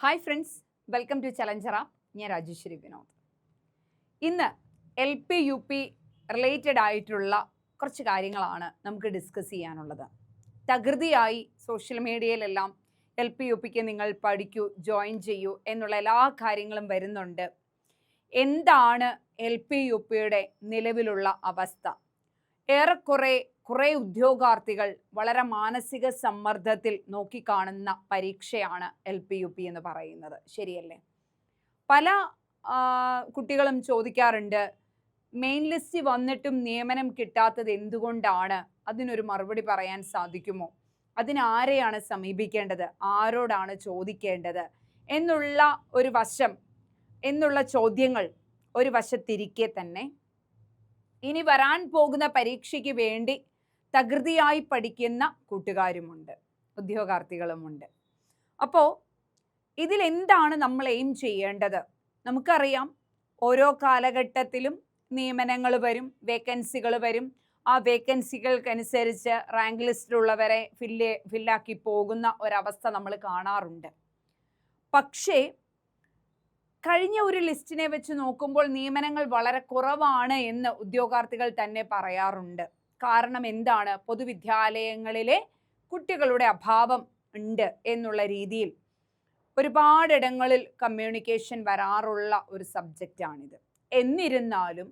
Hi friends, welcome to challenger. ഞാൻ രാജേശ്വരി വിനോദ്. ഇന്ന് LP-UP related ആയിട്ടുള്ള കുറച്ച് കാര്യങ്ങളാണ് നമുക്ക് ഡിസ്കസ് ചെയ്യാനുള്ളത്. തകൃതിയായി സോഷ്യൽ മീഡിയയിലെല്ലാം LP-UPക്ക് നിങ്ങൾ പഠിക്കൂ, ജോയിൻ ചെയ്യൂ എന്നുള്ള എല്ലാ കാര്യങ്ങളും വരുന്നുണ്ട്. എന്താണ് LP-UPയുടെ നിലവിലുള്ള അവസ്ഥ? കുറേ ഉദ്യോഗാർത്ഥികൾ വളരെ മാനസിക സമ്മർദ്ദത്തിൽ നോക്കിക്കാണുന്ന പരീക്ഷയാണ് LP-UP എന്ന് പറയുന്നത്. ശരിയല്ലേ? പല കുട്ടികളും ചോദിക്കാറുണ്ട്, മെയിൻ ലിസ്റ്റ് വന്നിട്ടും നിയമനം കിട്ടാത്തത് എന്തുകൊണ്ടാണ്? അതിനൊരു മറുപടി പറയാൻ സാധിക്കുമോ? അതിനാരെയാണ് സമീപിക്കേണ്ടത്? ആരോടാണ് ചോദിക്കേണ്ടത്? എന്നുള്ള ചോദ്യങ്ങൾ ഒരു വശത്തിരിക്കെ തന്നെ ഇനി വരാൻ പോകുന്ന പരീക്ഷയ്ക്ക് വേണ്ടി തകൃതിയായി പഠിക്കുന്ന കൂട്ടുകാരുമുണ്ട്, ഉദ്യോഗാർത്ഥികളുമുണ്ട്. അപ്പോൾ ഇതിലെന്താണ് നമ്മൾ എയിം ചെയ്യേണ്ടത്? നമുക്കറിയാം, ഓരോ കാലഘട്ടത്തിലും നിയമനങ്ങൾ വരും, വേക്കൻസികൾ വരും. ആ വേക്കൻസികൾക്കനുസരിച്ച് റാങ്ക് ലിസ്റ്റിലുള്ളവരെ ഫില്ലാക്കി പോകുന്ന ഒരവസ്ഥ നമ്മൾ കാണാറുണ്ട്. പക്ഷേ കഴിഞ്ഞ ഒരു ലിസ്റ്റിനെ വെച്ച് നോക്കുമ്പോൾ നിയമനങ്ങൾ വളരെ കുറവാണ് എന്ന് ഉദ്യോഗാർത്ഥികൾ തന്നെ പറയാറുണ്ട്. കാരണം എന്താണ്? പൊതുവിദ്യാലയങ്ങളിലെ കുട്ടികളുടെ അഭാവം ഉണ്ട് എന്നുള്ള രീതിയിൽ ഒരുപാടിടങ്ങളിൽ കമ്മ്യൂണിക്കേഷൻ വരാറുള്ള ഒരു സബ്ജക്റ്റാണിത്. എന്നിരുന്നാലും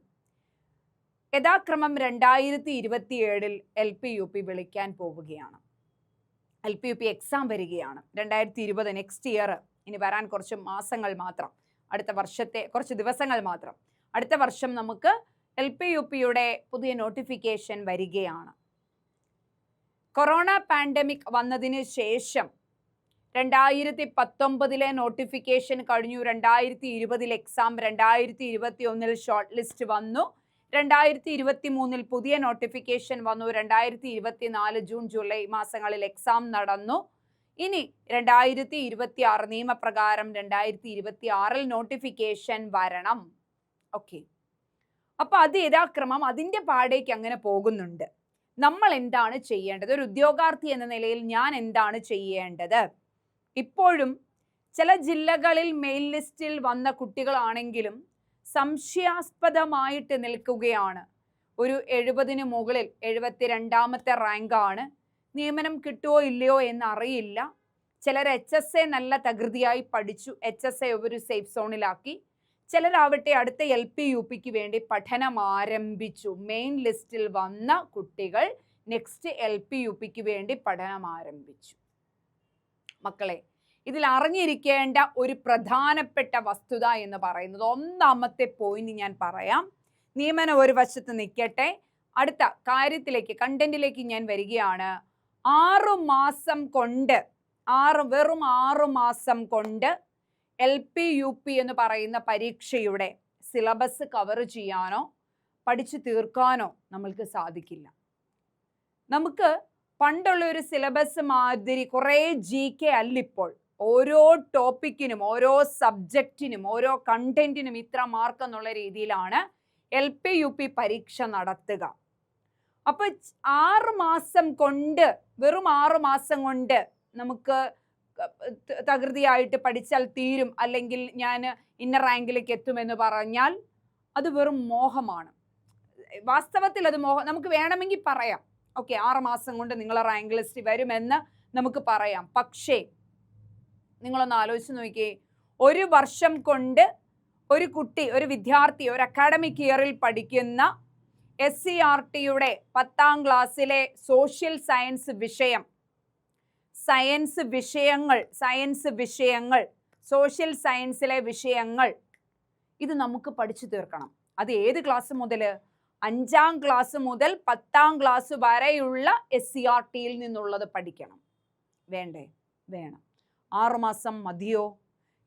യഥാക്രമം 2027 LP-UP വിളിക്കാൻ പോവുകയാണ്. LP-UP എക്സാം വരികയാണ്. 2020 നെക്സ്റ്റ് ഇയർ. ഇനി വരാൻ കുറച്ച് മാസങ്ങൾ മാത്രം, അടുത്ത വർഷത്തെ കുറച്ച് ദിവസങ്ങൾ മാത്രം. അടുത്ത വർഷം നമുക്ക് LP-UPയുടെ പുതിയ നോട്ടിഫിക്കേഷൻ വരികയാണ്. കൊറോണ പാൻഡമിക് വന്നതിന് ശേഷം 2019 നോട്ടിഫിക്കേഷൻ കഴിഞ്ഞു, 2020 എക്സാം, 2021 ഷോർട്ട് ലിസ്റ്റ് വന്നു, 2023 പുതിയ നോട്ടിഫിക്കേഷൻ വന്നു, 2024 ജൂൺ ജൂലൈ മാസങ്ങളിൽ എക്സാം നടന്നു. ഇനി 2026 നിയമപ്രകാരം 2026 നോട്ടിഫിക്കേഷൻ വരണം. ഓക്കെ, അപ്പൊ അത് യഥാക്രമം അതിൻ്റെ പാടേക്ക് അങ്ങനെ പോകുന്നുണ്ട്. നമ്മൾ എന്താണ് ചെയ്യേണ്ടത്? ഒരു ഉദ്യോഗാർത്ഥി എന്ന നിലയിൽ ഞാൻ എന്താണ് ചെയ്യേണ്ടത്? ഇപ്പോഴും ചില ജില്ലകളിൽ മെയിൻ ലിസ്റ്റിൽ വന്ന കുട്ടികളാണെങ്കിലും സംശയാസ്പദമായിട്ട് നിൽക്കുകയാണ്. ഒരു 70 മുകളിൽ 72ാമത്തെ റാങ്കാണ്. നിയമനം കിട്ടുമോ ഇല്ലയോ എന്നറിയില്ല. ചിലർ HSA നല്ല തകൃതിയായി പഠിച്ചു, HSA ഒരു സേഫ് സോണിലാക്കി. ചിലരാവട്ടെ അടുത്ത LP-UPക്ക് വേണ്ടി പഠനം ആരംഭിച്ചു. മെയിൻ ലിസ്റ്റിൽ വന്ന കുട്ടികൾ നെക്സ്റ്റ് LP-UPക്ക് വേണ്ടി പഠനം ആരംഭിച്ചു. മക്കളെ, ഇതിൽ അറിഞ്ഞിരിക്കേണ്ട ഒരു പ്രധാനപ്പെട്ട വസ്തുത എന്ന് പറയുന്നത്, ഒന്നാമത്തെ പോയിന്റ് ഞാൻ പറയാം. നിയമനം ഒരു വശത്ത് നിൽക്കട്ടെ, അടുത്ത കാര്യത്തിലേക്ക്, കണ്ടന്റിലേക്ക് ഞാൻ വരികയാണ്. 6 മാസം കൊണ്ട്, വെറും 6 മാസം കൊണ്ട് LP-UP എന്ന് പറയുന്ന പരീക്ഷയുടെ സിലബസ് കവർ ചെയ്യാനോ പഠിച്ചു തീർക്കാനോ നമ്മൾക്ക് സാധിക്കില്ല. നമുക്ക് പണ്ടുള്ള ഒരു സിലബസ് മാതിരി കുറേ GK അല്ലിപ്പോൾ. ഓരോ ടോപ്പിക്കിനും, ഓരോ സബ്ജക്റ്റിനും, ഓരോ കണ്ടന്റിനും ഇത്ര മാർക്ക് എന്നുള്ള രീതിയിലാണ് LP-UP പരീക്ഷ നടത്തുക. അപ്പൊ 6 മാസം കൊണ്ട്, വെറും 6 മാസം കൊണ്ട് നമുക്ക് തകൃതിയായിട്ട് പഠിച്ചാൽ തീരും, അല്ലെങ്കിൽ ഞാൻ ഇന്ന റാങ്കിലേക്ക് എത്തുമെന്ന് പറഞ്ഞാൽ അത് വെറും മോഹമാണ്. വാസ്തവത്തിൽ അത് മോഹം. നമുക്ക് വേണമെങ്കിൽ പറയാം, ഓക്കെ, 6 മാസം കൊണ്ട് നിങ്ങളെ റാങ്ക് ലിസ്റ്റ് വരുമെന്ന് നമുക്ക് പറയാം. പക്ഷേ നിങ്ങളൊന്ന് ആലോചിച്ച് നോക്കിയേ, ഒരു വർഷം കൊണ്ട് ഒരു കുട്ടി, ഒരു വിദ്യാർത്ഥി, ഒരു അക്കാഡമിക് ഇയറിൽ പഠിക്കുന്ന SCERTയുടെ 10ാം ക്ലാസ്സിലെ സോഷ്യൽ സയൻസ് വിഷയങ്ങൾ, സോഷ്യൽ സയൻസിലെ വിഷയങ്ങൾ, ഇത് നമുക്ക് പഠിച്ചു തീർക്കണം. അത് ഏത് ക്ലാസ് മുതൽ? 5ാം ക്ലാസ് മുതൽ 10ാം ക്ലാസ് വരെയുള്ള SCERTയിൽ നിന്നുള്ളത് പഠിക്കണം. വേണ്ടേ? വേണം. 6 മാസം മതിയോ?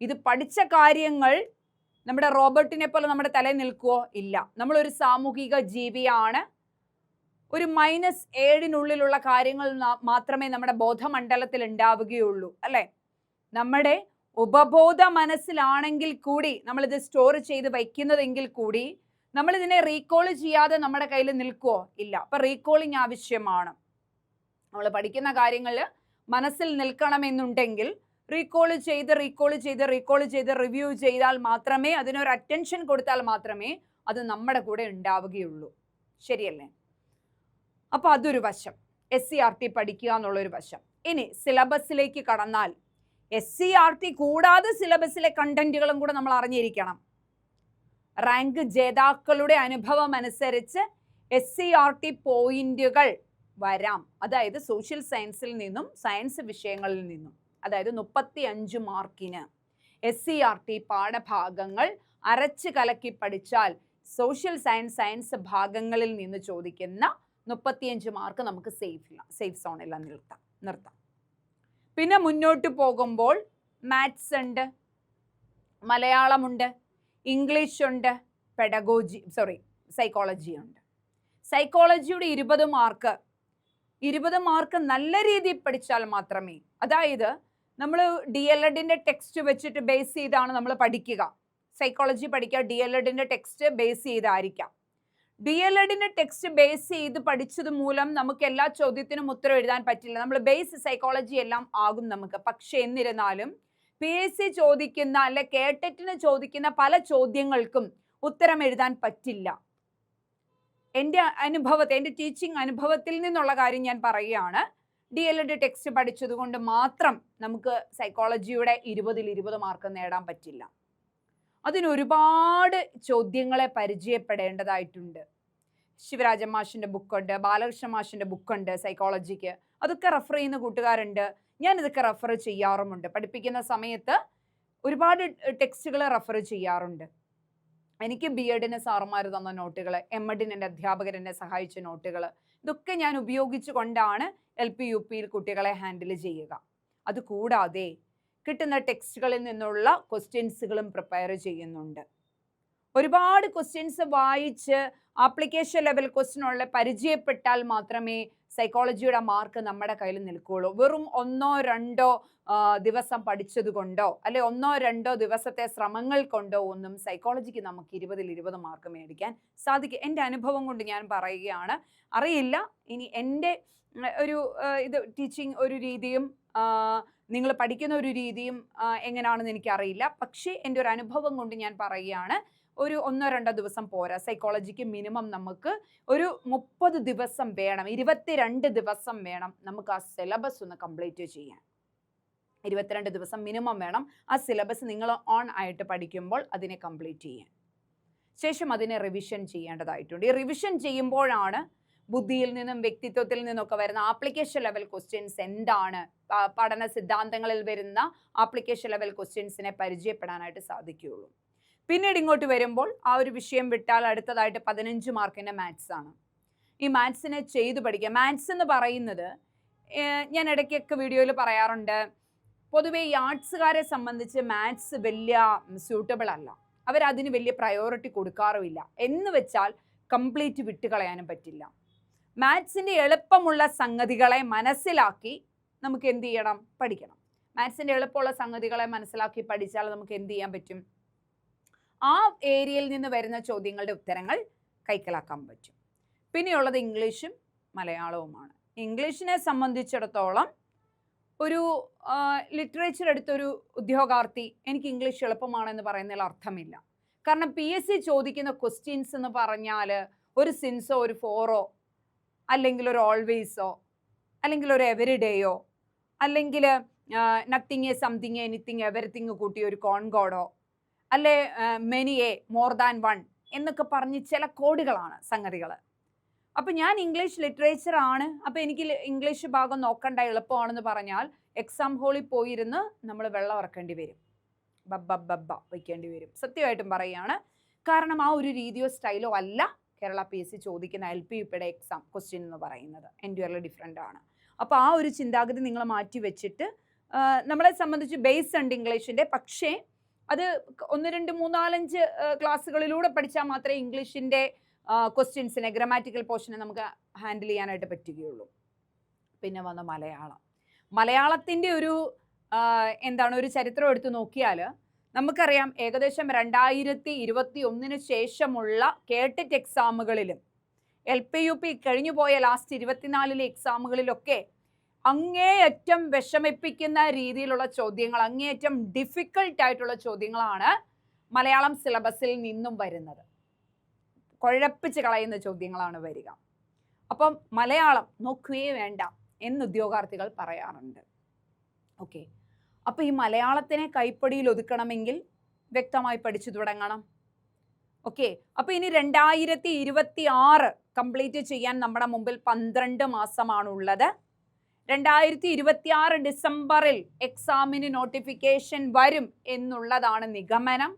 ഇത് പഠിച്ച കാര്യങ്ങൾ നമ്മുടെ റോബോട്ടിനെ പോലെ നമ്മുടെ തലയിൽ നിൽക്കുവോ? ഇല്ല. നമ്മളൊരു സാമൂഹിക ജീവിയാണ്. ഒരു -7 കാര്യങ്ങൾ മാത്രമേ നമ്മുടെ ബോധമണ്ഡലത്തിൽ ഉണ്ടാവുകയുള്ളൂ, അല്ലെ? നമ്മുടെ ഉപബോധ മനസ്സിലാണെങ്കിൽ കൂടി, നമ്മളിത് സ്റ്റോർ ചെയ്ത് വയ്ക്കുന്നതെങ്കിൽ കൂടി, നമ്മളിതിനെ റീകോൾ ചെയ്യാതെ നമ്മുടെ കയ്യിൽ നിൽക്കുവോ? ഇല്ല. അപ്പൊ റീകോളിങ് ആവശ്യമാണ്. നമ്മൾ പഠിക്കുന്ന കാര്യങ്ങൾ മനസ്സിൽ നിൽക്കണമെന്നുണ്ടെങ്കിൽ റീകോൾ ചെയ്ത് റിവ്യൂ ചെയ്താൽ മാത്രമേ, അതിനൊരു അറ്റൻഷൻ കൊടുത്താൽ മാത്രമേ അത് നമ്മുടെ കൂടെ ഉണ്ടാവുകയുള്ളൂ. ശരിയല്ലേ? അപ്പൊ അതൊരു വശം, SCERT പഠിക്കുക എന്നുള്ളൊരു വശം. ഇനി സിലബസിലേക്ക് കടന്നാൽ SCERT കൂടാതെ സിലബസിലെ കണ്ടന്റുകളും കൂടെ നമ്മൾ അറിഞ്ഞിരിക്കണം. റാങ്ക് ജേതാക്കളുടെ അനുഭവം അനുസരിച്ച് SCERT പോയിന്റുകൾ വരാം. അതായത് സോഷ്യൽ സയൻസിൽ നിന്നും സയൻസ് വിഷയങ്ങളിൽ നിന്നും, അതായത് 35 മാർക്കിന് SCERT പാഠഭാഗങ്ങൾ അരച്ച് കലക്കി പഠിച്ചാൽ സോഷ്യൽ സയൻസ് ഭാഗങ്ങളിൽ നിന്ന് ചോദിക്കുന്ന 35 മാർക്ക് നമുക്ക് സേഫ് സോണിൽ നിർത്താം. പിന്നെ മുന്നോട്ട് പോകുമ്പോൾ മാത്സ് ഉണ്ട്, മലയാളമുണ്ട്, ഇംഗ്ലീഷ് ഉണ്ട്, സൈക്കോളജി ഉണ്ട്. സൈക്കോളജിയുടെ 20 മാർക്ക് നല്ല രീതിയിൽ പഠിച്ചാൽ മാത്രമേ, അതായത് നമ്മൾ DLEDന്റെ ടെക്സ്റ്റ് വെച്ചിട്ട് ബേസ് ചെയ്താണ് നമ്മൾ പഠിക്കുക. സൈക്കോളജി പഠിക്കുക DLEDന്റെ ടെക്സ്റ്റ് ബേസ് ചെയ്തായിരിക്കാം. DLEDന്റെ ടെക്സ്റ്റ് ബേസ് ചെയ്ത് പഠിച്ചത് മൂലം നമുക്ക് എല്ലാ ചോദ്യത്തിനും ഉത്തരം എഴുതാൻ പറ്റില്ല. നമ്മൾ ബേസ് സൈക്കോളജി എല്ലാം ആകും നമുക്ക്. പക്ഷെ എന്നിരുന്നാലും PSC ചോദിക്കുന്ന അല്ലെ കേട്ടറ്റിന് ചോദിക്കുന്ന പല ചോദ്യങ്ങൾക്കും ഉത്തരം എഴുതാൻ പറ്റില്ല. എൻ്റെ ടീച്ചിങ് അനുഭവത്തിൽ നിന്നുള്ള കാര്യം ഞാൻ പറയുകയാണ്. DLED ടെക്സ്റ്റ് പഠിച്ചത് കൊണ്ട് മാത്രം നമുക്ക് സൈക്കോളജിയുടെ 20ൽ 20 മാർക്ക് നേടാൻ പറ്റില്ല. അതിനൊരുപാട് ചോദ്യങ്ങളെ പരിചയപ്പെടേണ്ടതായിട്ടുണ്ട്. ശിവരാജൻ മാഷിന്റെ ബുക്കുണ്ട്, ബാലകൃഷ്ണ മാഷിന്റെ ബുക്കുണ്ട് സൈക്കോളജിക്ക്. അതൊക്കെ റെഫർ ചെയ്യുന്ന കൂട്ടുകാരുണ്ട്. ഞാൻ ഇതൊക്കെ റെഫർ ചെയ്യാറുമുണ്ട്. പഠിപ്പിക്കുന്ന സമയത്ത് ഒരുപാട് ടെക്സ്റ്റുകൾ റെഫർ ചെയ്യാറുണ്ട്. എനിക്ക് BEdന് സാറുമാർ തന്ന നോട്ടുകൾ, MEdന് എൻ്റെ അധ്യാപകർ എന്നെ സഹായിച്ച നോട്ടുകൾ, ഇതൊക്കെ ഞാൻ ഉപയോഗിച്ചുകൊണ്ടാണ് LP UPയിൽ കുട്ടികളെ ഹാൻഡിൽ ചെയ്യുക. അതുകൂടാതെ കിട്ടുന്ന ടെക്സ്റ്റുകളിൽ നിന്നുള്ള ക്വസ്റ്റ്യൻസുകളും പ്രിപ്പയർ ചെയ്യുന്നുണ്ട്. ഒരുപാട് ക്വസ്റ്റ്യൻസ് വായിച്ച് ആപ്ലിക്കേഷൻ ലെവൽ ക്വസ്റ്റ്യനുള്ള പരിചയപ്പെട്ടാൽ മാത്രമേ സൈക്കോളജിയുടെ മാർക്ക് നമ്മുടെ കയ്യിൽ നിൽക്കുകയുള്ളൂ. വെറും 1-2 ദിവസം പഠിച്ചത് കൊണ്ടോ അല്ലെ 1-2 ദിവസത്തെ ശ്രമങ്ങൾ കൊണ്ടോ ഒന്നും സൈക്കോളജിക്ക് നമുക്ക് 20ൽ 20 മാർക്ക് മേടിക്കാൻ സാധിക്കും. എൻ്റെ അനുഭവം കൊണ്ട് ഞാൻ പറയുകയാണ്. അറിയില്ല ഇനി എൻ്റെ ഒരു ടീച്ചിങ് ഒരു രീതിയും നിങ്ങൾ പഠിക്കുന്ന ഒരു രീതിയും എങ്ങനെയാണെന്ന് എനിക്കറിയില്ല. പക്ഷേ എൻ്റെ ഒരു അനുഭവം കൊണ്ട് ഞാൻ പറയുകയാണ്, ഒരു 1-2 ദിവസം പോരാ. സൈക്കോളജിക്ക് മിനിമം നമുക്ക് ഒരു 30 ദിവസം വേണം, 22 ദിവസം വേണം നമുക്ക് ആ സിലബസ് ഒന്ന് കംപ്ലീറ്റ് ചെയ്യാൻ. 22 ദിവസം മിനിമം വേണം ആ സിലബസ് നിങ്ങൾ ഓൺ ആയിട്ട് പഠിക്കുമ്പോൾ അതിനെ കംപ്ലീറ്റ് ചെയ്യാൻ. ശേഷം അതിനെ റിവിഷൻ ചെയ്യേണ്ടതായിട്ടുണ്ട്. ഈ റിവിഷൻ ചെയ്യുമ്പോഴാണ് ബുദ്ധിയിൽ നിന്നും വ്യക്തിത്വത്തിൽ നിന്നൊക്കെ വരുന്ന ആപ്ലിക്കേഷൻ ലെവൽ ക്വസ്റ്റ്യൻസ് എന്താണ്, പഠന സിദ്ധാന്തങ്ങളിൽ വരുന്ന ആപ്ലിക്കേഷൻ ലെവൽ ക്വസ്റ്റ്യൻസിനെ പരിചയപ്പെടാനായിട്ട് സാധിക്കുകയുള്ളൂ. പിന്നീട് ഇങ്ങോട്ട് വരുമ്പോൾ ആ ഒരു വിഷയം വിട്ടാൽ അടുത്തതായിട്ട് 15 മാർക്കിൻ്റെ മാത്സ് ആണ്. ഈ മാത്സിനെ ചെയ്തു പഠിക്കുക. മാത്സ് എന്ന് പറയുന്നത് ഞാൻ ഇടയ്ക്കൊക്കെ വീഡിയോയിൽ പറയാറുണ്ട്, പൊതുവെ ഈ ആർട്സുകാരെ സംബന്ധിച്ച് മാത്സ് വലിയ സ്യൂട്ടബിൾ അല്ല. അവരതിന് വലിയ പ്രയോറിറ്റി കൊടുക്കാറുമില്ല. എന്ന് വെച്ചാൽ കംപ്ലീറ്റ് വിട്ടുകളയാനും പറ്റില്ല. മാത്സിൻ്റെ എളുപ്പമുള്ള സംഗതികളെ മനസ്സിലാക്കി നമുക്ക് എന്ത് ചെയ്യണം? പഠിക്കണം. മാത്സിൻ്റെ എളുപ്പമുള്ള സംഗതികളെ മനസ്സിലാക്കി പഠിച്ചാൽ നമുക്ക് എന്ത് ചെയ്യാൻ പറ്റും? ആ ഏരിയയിൽ നിന്ന് വരുന്ന ചോദ്യങ്ങളുടെ ഉത്തരങ്ങൾ കൈക്കലാക്കാൻ പറ്റും. പിന്നെയുള്ളത് ഇംഗ്ലീഷും മലയാളവുമാണ്. ഇംഗ്ലീഷിനെ സംബന്ധിച്ചിടത്തോളം ഒരു ലിറ്ററേച്ചർ എടുത്തൊരു ഉദ്യോഗാർത്ഥി എനിക്ക് ഇംഗ്ലീഷ് എളുപ്പമാണെന്ന് പറയുന്നതിൽ അർത്ഥമില്ല. കാരണം PSC ചോദിക്കുന്ന ക്വസ്റ്റ്യൻസ് എന്ന് പറഞ്ഞാൽ ഒരു സിൻസോ ഒരു ഫോറോ അല്ലെങ്കിൽ ഒരു ഓൾവേസോ അല്ലെങ്കിൽ ഒരു എവരിഡേയോ അല്ലെങ്കിൽ നത്തിങ് സംതിങ് എനിത്തിങ് എവരിത്തിങ് കൂട്ടിയ ഒരു കോൺകോഡോ അല്ലെ many A more than one എന്നൊക്കെ പറഞ്ഞ് ചില കോഡുകളാണ് സംഗതികൾ. അപ്പം ഞാൻ ഇംഗ്ലീഷ് ലിറ്ററേച്ചർ ആണ്, അപ്പം എനിക്ക് ഇംഗ്ലീഷ് ഭാഗം നോക്കണ്ട എളുപ്പമാണെന്ന് പറഞ്ഞാൽ എക്സാം ഹോളിൽ പോയിരുന്ന് നമ്മൾ വെള്ളം ഇറക്കേണ്ടി വരും, ബബ്ബ വയ്ക്കേണ്ടി വരും. സത്യമായിട്ടും പറയുകയാണ്. കാരണം ആ ഒരു രീതിയോ സ്റ്റൈലോ അല്ല കേരള PSC ചോദിക്കുന്ന LP UPയുടെ എക്സാം ക്വസ്റ്റ്യൻ എന്ന് പറയുന്നത്. എൻറ്റയർലി ഡിഫറെൻ്റ് ആണ്. അപ്പോൾ ആ ഒരു ചിന്താഗതി നിങ്ങൾ മാറ്റി വെച്ചിട്ട് നമ്മളെ സംബന്ധിച്ച് ബേസ് ഉണ്ട് ഇംഗ്ലീഷിൻ്റെ. പക്ഷേ അത് 1, 2, 3, 4, 5 ക്ലാസ്സുകളിലൂടെ പഠിച്ചാൽ മാത്രമേ ഇംഗ്ലീഷിൻ്റെ ക്വസ്റ്റ്യൻസിനെ ഗ്രാമാറ്റിക്കൽ പോർഷനെ നമുക്ക് ഹാൻഡിൽ ചെയ്യാനായിട്ട് പറ്റുകയുള്ളൂ. പിന്നെ വന്ന മലയാളത്തിൻ്റെ ഒരു ഒരു ചരിത്രം എടുത്ത് നോക്കിയാൽ നമുക്കറിയാം, ഏകദേശം 2021 ശേഷമുള്ള കേട്ടറ്റ് എക്സാമുകളിലും LP UP കഴിഞ്ഞു പോയ ലാസ്റ്റ് 24 എക്സാമുകളിലൊക്കെ അങ്ങേയറ്റം വിഷമിപ്പിക്കുന്ന രീതിയിലുള്ള ചോദ്യങ്ങൾ, അങ്ങേയറ്റം ഡിഫിക്കൽട്ട് ആയിട്ടുള്ള ചോദ്യങ്ങളാണ് മലയാളം സിലബസിൽ നിന്നും വരുന്നത്. കുഴപ്പിച്ച് കളയുന്ന ചോദ്യങ്ങളാണ് വരിക. അപ്പം മലയാളം നോക്കുകയേ വേണ്ട എന്ന് ഉദ്യോഗാർത്ഥികൾ പറയാറുണ്ട്. ഓക്കെ, അപ്പൊ ഈ മലയാളത്തിനെ കൈപ്പടിയിൽ ഒതുക്കണമെങ്കിൽ വ്യക്തമായി പഠിച്ചു തുടങ്ങണം. ഓക്കെ, അപ്പൊ ഇനി 2026 കംപ്ലീറ്റ് ചെയ്യാൻ നമ്മുടെ മുമ്പിൽ 12 മാസമാണുള്ളത്. 2026 ഡിസംബറിൽ എക്സാമിന് നോട്ടിഫിക്കേഷൻ വരും എന്നുള്ളതാണ് നിഗമനം.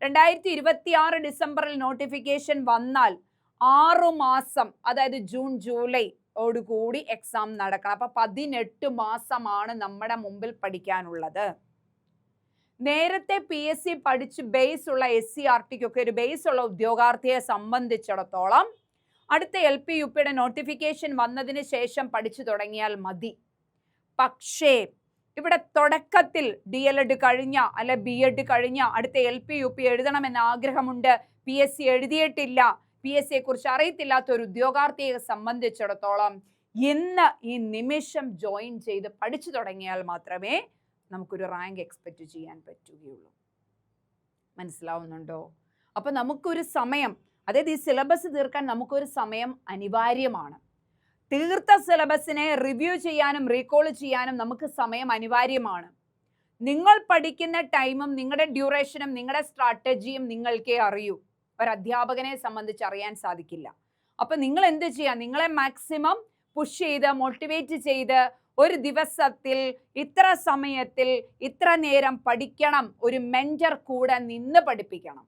2026 ഡിസംബറിൽ നോട്ടിഫിക്കേഷൻ വന്നാൽ 6 മാസം, അതായത് ജൂൺ ജൂലൈ ഓടുകൂടി എക്സാം നടക്കണം. അപ്പൊ 18 മാസമാണ് നമ്മുടെ മുമ്പിൽ പഠിക്കാനുള്ളത്. നേരത്തെ PSC പഠിച്ച് ബേസ് ഉള്ള SCRTക്കൊക്കെ ഒരു ബേസ് ഉള്ള ഉദ്യോഗാർത്ഥിയെ സംബന്ധിച്ചിടത്തോളം അടുത്ത LP UPയുടെ നോട്ടിഫിക്കേഷൻ വന്നതിന് ശേഷം പഠിച്ചു തുടങ്ങിയാൽ മതി. പക്ഷേ ഇവിടെ തുടക്കത്തിൽ DLED കഴിഞ്ഞ അല്ലെ BEd കഴിഞ്ഞ അടുത്ത LP UP എഴുതണമെന്ന് ആഗ്രഹമുണ്ട്, PSC എഴുതിയിട്ടില്ല, PSCയെ കുറിച്ച് അറിയത്തില്ലാത്ത ഒരു ഉദ്യോഗാർത്ഥിയെ സംബന്ധിച്ചിടത്തോളം ഇന്ന് ഈ നിമിഷം ജോയിൻ ചെയ്ത് പഠിച്ചു തുടങ്ങിയാൽ മാത്രമേ നമുക്കൊരു റാങ്ക് എക്സ്പെക്റ്റ് ചെയ്യാൻ പറ്റുകയുള്ളൂ. മനസ്സിലാവുന്നുണ്ടോ? അപ്പൊ നമുക്കൊരു സമയം, അതായത് ഈ സിലബസ് തീർക്കാൻ നമുക്കൊരു സമയം അനിവാര്യമാണ്. തീർത്ത സിലബസിനെ റിവ്യൂ ചെയ്യാനും റീകോൾ ചെയ്യാനും നമുക്ക് സമയം അനിവാര്യമാണ്. നിങ്ങൾ പഠിക്കുന്ന ടൈമും നിങ്ങളുടെ ഡ്യൂറേഷനും നിങ്ങളുടെ സ്ട്രാറ്റജിയും നിങ്ങൾക്കേ അറിയൂ. ഒരു അധ്യാപകനെ സംബന്ധിച്ച് അറിയാൻ സാധിക്കില്ല. അപ്പൊ നിങ്ങൾ എന്ത് ചെയ്യുക? നിങ്ങളെ മാക്സിമം പുഷ് ചെയ്ത് മോട്ടിവേറ്റ് ചെയ്ത് ഒരു ദിവസത്തിൽ ഇത്ര സമയത്തിൽ ഇത്ര നേരം പഠിക്കണം, ഒരു മെന്റർ കൂടെ നിന്ന് പഠിപ്പിക്കണം.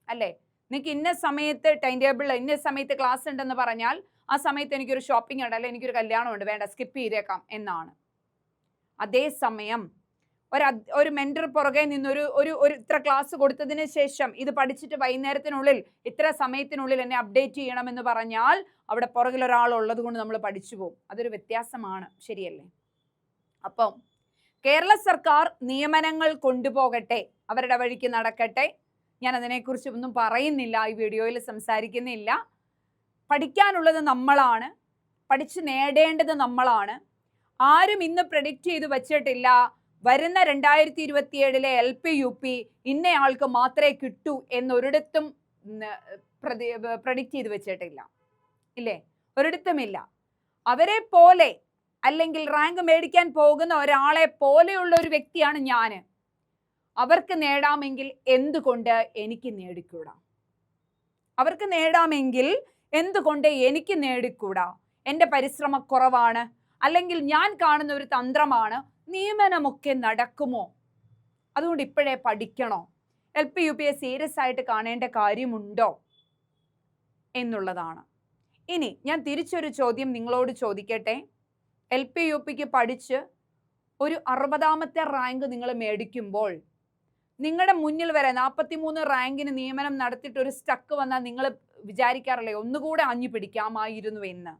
അല്ലേ? നിങ്ങൾക്ക് ഇന്ന സമയത്ത് ടൈം ടേബിൾ, ഇന്ന സമയത്ത് ക്ലാസ് ഉണ്ടെന്ന് പറഞ്ഞാൽ ആ സമയത്ത് എനിക്കൊരു ഷോപ്പിംഗ് ഉണ്ട്, അല്ലെങ്കിൽ എനിക്കൊരു കല്യാണം ഉണ്ട്, വേണ്ട സ്കിപ്പ് ചെയ്തേക്കാം എന്നാണ്. അതേസമയം ഒരു മെന്റർ പുറകെ നിന്നൊരു ഒരു ഇത്ര ക്ലാസ് കൊടുത്തതിന് ശേഷം ഇത് പഠിച്ചിട്ട് വൈകുന്നേരത്തിനുള്ളിൽ ഇത്ര സമയത്തിനുള്ളിൽ എന്നെ അപ്ഡേറ്റ് ചെയ്യണമെന്ന് പറഞ്ഞാൽ അവിടെ പുറകിൽ ഒരാൾ ഉള്ളത് കൊണ്ട് നമ്മൾ പഠിച്ചു പോകും. അതൊരു വ്യത്യാസമാണ്, ശരിയല്ലേ? അപ്പം കേരള സർക്കാർ നിയമനങ്ങൾ കൊണ്ടുപോകട്ടെ, അവരുടെ വഴിക്ക് നടക്കട്ടെ. ഞാൻ അതിനെക്കുറിച്ച് ഒന്നും പറയുന്നില്ല, ഈ വീഡിയോയിൽ സംസാരിക്കുന്നില്ല. പഠിക്കാനുള്ളത് നമ്മളാണ്, പഠിച്ചു നേടേണ്ടത് നമ്മളാണ്. ആരും ഇന്ന് പ്രെഡിക്റ്റ് ചെയ്ത് വച്ചിട്ടില്ല വരുന്ന 2027 LP UP ഇന്നയാൾക്ക് മാത്രമേ കിട്ടൂ എന്നൊരിടത്തും പ്രെഡിക്റ്റ് ചെയ്ത് വെച്ചിട്ടില്ല, ഇല്ലേ? ഒരിടത്തുമില്ല. അവരെ പോലെ അല്ലെങ്കിൽ റാങ്ക് മേടിക്കാൻ പോകുന്ന ഒരാളെ പോലെയുള്ള ഒരു വ്യക്തിയാണ് ഞാൻ. അവർക്ക് നേടാമെങ്കിൽ എന്തുകൊണ്ട് എനിക്ക് നേടിക്കൂടാ? അവർക്ക് നേടാമെങ്കിൽ എന്തുകൊണ്ട് എനിക്ക് നേടിക്കൂടാ? എൻ്റെ പരിശ്രമക്കുറവാണ്, അല്ലെങ്കിൽ ഞാൻ കാണുന്ന ഒരു തന്ത്രമാണ്, നിയമനമൊക്കെ നടക്കുമോ? അതുകൊണ്ട് ഇപ്പോഴേ പഠിക്കണോ? LP UPയെ സീരിയസ് ആയിട്ട് കാണേണ്ട കാര്യമുണ്ടോ എന്നുള്ളതാണ്. ഇനി ഞാൻ തിരിച്ചൊരു ചോദ്യം നിങ്ങളോട് ചോദിക്കട്ടെ. LP UPക്ക് പഠിച്ച് ഒരു 60ാമത്തെ റാങ്ക് നിങ്ങൾ മേടിക്കുമ്പോൾ നിങ്ങളുടെ മുന്നിൽ വരെ 43 റാങ്കിന് നിയമനം നടത്തിയിട്ട് ഒരു സ്റ്റക്ക് വന്നാൽ നിങ്ങൾ വിചാരിക്കാറില്ലേ ഒന്നുകൂടെ ആഞ്ഞു പിടിക്കാമായിരുന്നു എന്ന്?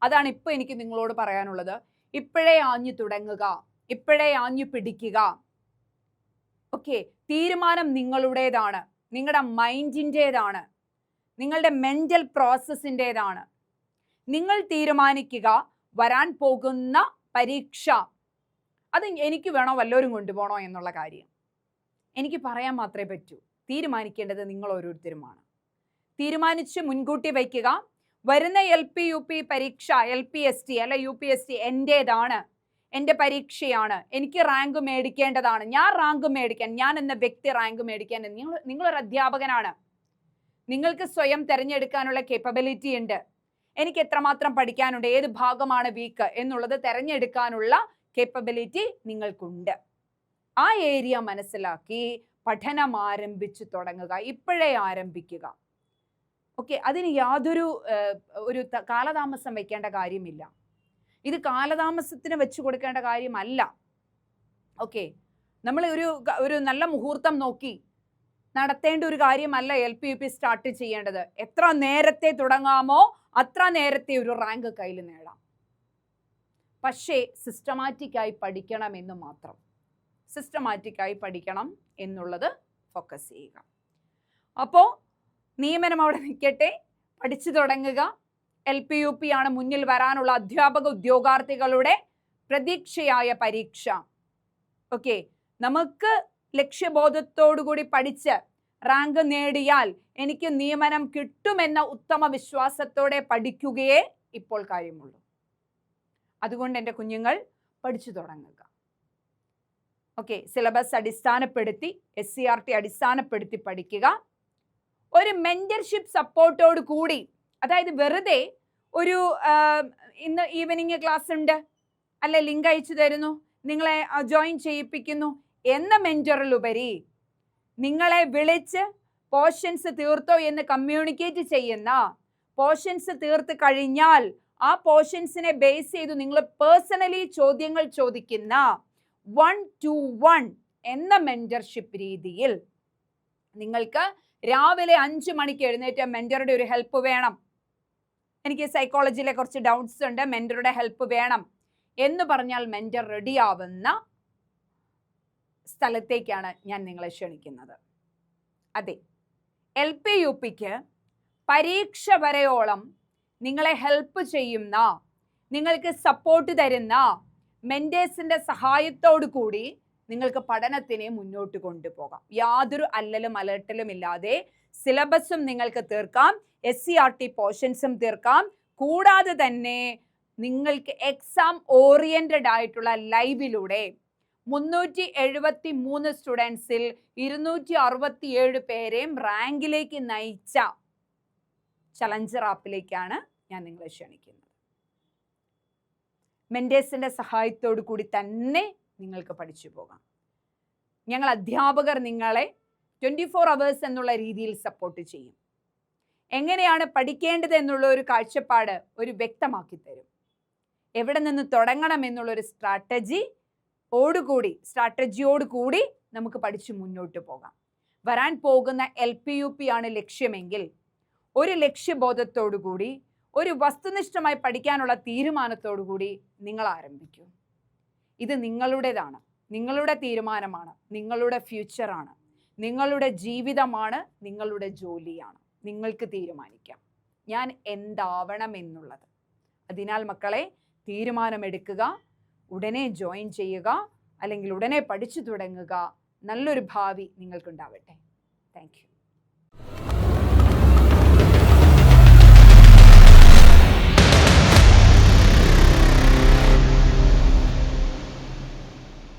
അതാണ് ഇപ്പൊ എനിക്ക് നിങ്ങളോട് പറയാനുള്ളത്. ഇപ്പോഴേ ആഞ്ഞു തുടങ്ങുക, ഇപ്പോഴേ ആഞ്ഞു പിടിക്കുക. ഓക്കെ, തീരുമാനം നിങ്ങളുടേതാണ്, നിങ്ങളുടെ മൈൻഡിൻ്റെതാണ്, നിങ്ങളുടെ മെന്റൽ പ്രോസസ്സിൻ്റെതാണ്. നിങ്ങൾ തീരുമാനിക്കുക വരാൻ പോകുന്ന പരീക്ഷ അത് എനിക്ക് വേണോ വല്ലവരും കൊണ്ടുപോകണോ എന്നുള്ള കാര്യം എനിക്ക് പറയാൻ മാത്രമേ പറ്റൂ. തീരുമാനിക്കേണ്ടത് നിങ്ങൾ ഓരോരുത്തരുമാണ്. തീരുമാനിച്ച് മുൻകൂട്ടി വയ്ക്കുക. വരുന്ന LP UP പരീക്ഷ, LPST അല്ല UPST എൻ്റേതാണ്, എൻ്റെ പരീക്ഷയാണ്, എനിക്ക് റാങ്ക് മേടിക്കേണ്ടതാണ്. ഞാൻ റാങ്ക് മേടിക്കാൻ, ഞാൻ എന്ന വ്യക്തി റാങ്ക് മേടിക്കാൻ, നിങ്ങളൊരു അധ്യാപകനാണ്, നിങ്ങൾക്ക് സ്വയം തിരഞ്ഞെടുക്കാനുള്ള കേപ്പബിലിറ്റി ഉണ്ട്. എനിക്ക് എത്രമാത്രം പഠിക്കാനുണ്ട്, ഏത് ഭാഗമാണ് വീക്ക് എന്നുള്ളത് തിരഞ്ഞെടുക്കാനുള്ള കേപ്പബിലിറ്റി നിങ്ങൾക്കുണ്ട്. ആ ഏരിയ മനസ്സിലാക്കി പഠനം ആരംഭിച്ചു തുടങ്ങുക, ഇപ്പോഴേ ആരംഭിക്കുക. ഓക്കെ, അതിന് യാതൊരു കാലതാമസം വെക്കേണ്ട കാര്യമില്ല. ഇത് കാലതാമസത്തിന് വെച്ചു കൊടുക്കേണ്ട കാര്യമല്ല. ഓക്കെ, നമ്മൾ ഒരു നല്ല മുഹൂർത്തം നോക്കി നടത്തേണ്ട ഒരു കാര്യമല്ല LP UP സ്റ്റാർട്ട് ചെയ്യേണ്ടത്. എത്ര നേരത്തെ തുടങ്ങാമോ അത്ര നേരത്തെ ഒരു റാങ്ക് കയ്യിൽ നേടാം. പക്ഷേ സിസ്റ്റമാറ്റിക്കായി പഠിക്കണം എന്ന് മാത്രം. സിസ്റ്റമാറ്റിക്കായി പഠിക്കണം എന്നുള്ളത് ഫോക്കസ് ചെയ്യുക. അപ്പോൾ നിയമനം അവിടെ നിൽക്കട്ടെ, പഠിച്ചു തുടങ്ങുക, LPUP ആണ് മുന്നിൽ വരാനുള്ള അധ്യാപക ഉദ്യോഗാർത്ഥികളുടെ പ്രതീക്ഷയായ പരീക്ഷ. ഓക്കെ, നമുക്ക് ലക്ഷ്യബോധത്തോടുകൂടി പഠിച്ച് റാങ്ക് നേടിയാൽ എനിക്ക് നിയമനം കിട്ടുമെന്ന ഉത്തമ വിശ്വാസത്തോടെ പഠിക്കുകയേ ഇപ്പോൾ കാര്യമുള്ളൂ. അതുകൊണ്ട് എൻ്റെ കുഞ്ഞുങ്ങൾ പഠിച്ചു തുടങ്ങുക. ഓക്കെ, സിലബസ് അടിസ്ഥാനപ്പെടുത്തി SCERT അടിസ്ഥാനപ്പെടുത്തി പഠിക്കുക. ഒരു മെന്റർഷിപ്പ് സപ്പോർട്ടോട് കൂടി, അതായത് വെറുതെ ഒരു ഇന്ന് ഈവനിങ് ക്ലാസ് ഉണ്ട് അല്ലെ, ലിങ്ക് അയച്ചു തരുന്നു, നിങ്ങളെ ജോയിൻ ചെയ്യിപ്പിക്കുന്നു എന്ന മെന്ററിലുപരി നിങ്ങളെ വിളിച്ച് പോർഷൻസ് തീർത്തോ എന്ന് കമ്മ്യൂണിക്കേറ്റ് ചെയ്യുന്ന, പോർഷൻസ് തീർത്ത് കഴിഞ്ഞാൽ ആ പോർഷൻസിനെ ബേസ് ചെയ്ത് നിങ്ങൾ പേഴ്സണലി ചോദ്യങ്ങൾ ചോദിക്കുന്ന 1-to-1 എന്ന മെന്റർഷിപ്പ് രീതിയിൽ നിങ്ങൾക്ക് രാവിലെ 5 മണിക്ക് എഴുന്നേറ്റ് മെന്ററുടെ ഒരു ഹെൽപ്പ് വേണം, എനിക്ക് സൈക്കോളജിയിലെ കുറച്ച് ഡൗട്ട്സ് ഉണ്ട്, മെന്ററുടെ ഹെൽപ്പ് വേണം എന്ന് പറഞ്ഞാൽ മെന്റർ റെഡിയാവുന്ന സ്ഥലത്തേക്കാണ് ഞാൻ നിങ്ങളെ ക്ഷണിക്കുന്നത്. അതെ, LPUPക്ക് പരീക്ഷ വരെയോളം നിങ്ങളെ ഹെൽപ്പ് ചെയ്യുന്ന, നിങ്ങൾക്ക് സപ്പോർട്ട് തരുന്ന മെന്റേഴ്സിന്റെ സഹായത്തോടു കൂടി നിങ്ങൾക്ക് പഠനത്തിനെ മുന്നോട്ട് കൊണ്ടുപോകാം. യാതൊരു അല്ലലും അലട്ടലും ഇല്ലാതെ സിലബസും നിങ്ങൾക്ക് തീർക്കാം, SCERT പോർഷൻസും തീർക്കാം. കൂടാതെ തന്നെ നിങ്ങൾക്ക് എക്സാം ഓറിയന്റഡ് ആയിട്ടുള്ള ലൈവിലൂടെ 373 സ്റ്റുഡൻസിൽ 267 പേരെയും റാങ്കിലേക്ക് നയിച്ച ചലഞ്ചർ ആപ്പിലേക്കാണ് ഞാൻ നിങ്ങളെ ക്ഷണിക്കുന്നത്. മെന്റേഴ്സിന്റെ സഹായത്തോടു കൂടി തന്നെ നിങ്ങൾക്ക് പഠിച്ചു പോകാം. ഞങ്ങൾ അധ്യാപകർ നിങ്ങളെ 24 hours എന്നുള്ള രീതിയിൽ സപ്പോർട്ട് ചെയ്യും. എങ്ങനെയാണ് പഠിക്കേണ്ടത് എന്നുള്ള ഒരു കാഴ്ചപ്പാട് ഒരു വ്യക്തമാക്കി തരും. എവിടെ നിന്ന് തുടങ്ങണം എന്നുള്ളൊരു സ്ട്രാറ്റജിയോടുകൂടി നമുക്ക് പഠിച്ചു മുന്നോട്ട് പോകാം. വരാൻ പോകുന്ന LPUP ആണ് ലക്ഷ്യമെങ്കിൽ ഒരു ലക്ഷ്യബോധത്തോടു കൂടി, ഒരു വസ്തുനിഷ്ഠമായി പഠിക്കാനുള്ള തീരുമാനത്തോടുകൂടി നിങ്ങൾ ആരംഭിക്കൂ. ഇത് നിങ്ങളുടേതാണ്, നിങ്ങളുടെ തീരുമാനമാണ്, നിങ്ങളുടെ ഫ്യൂച്ചറാണ്, നിങ്ങളുടെ ജീവിതമാണ്, നിങ്ങളുടെ ജോലിയാണ്. നിങ്ങൾക്ക് തീരുമാനിക്കാം ഞാൻ എന്താവണം എന്നുള്ളത്. അതിനാൽ മക്കളെ, തീരുമാനമെടുക്കുക, ഉടനെ ജോയിൻ ചെയ്യുക, അല്ലെങ്കിൽ ഉടനെ പഠിച്ചു തുടങ്ങുക. നല്ലൊരു ഭാവി നിങ്ങൾക്കുണ്ടാവട്ടെ. Thank you.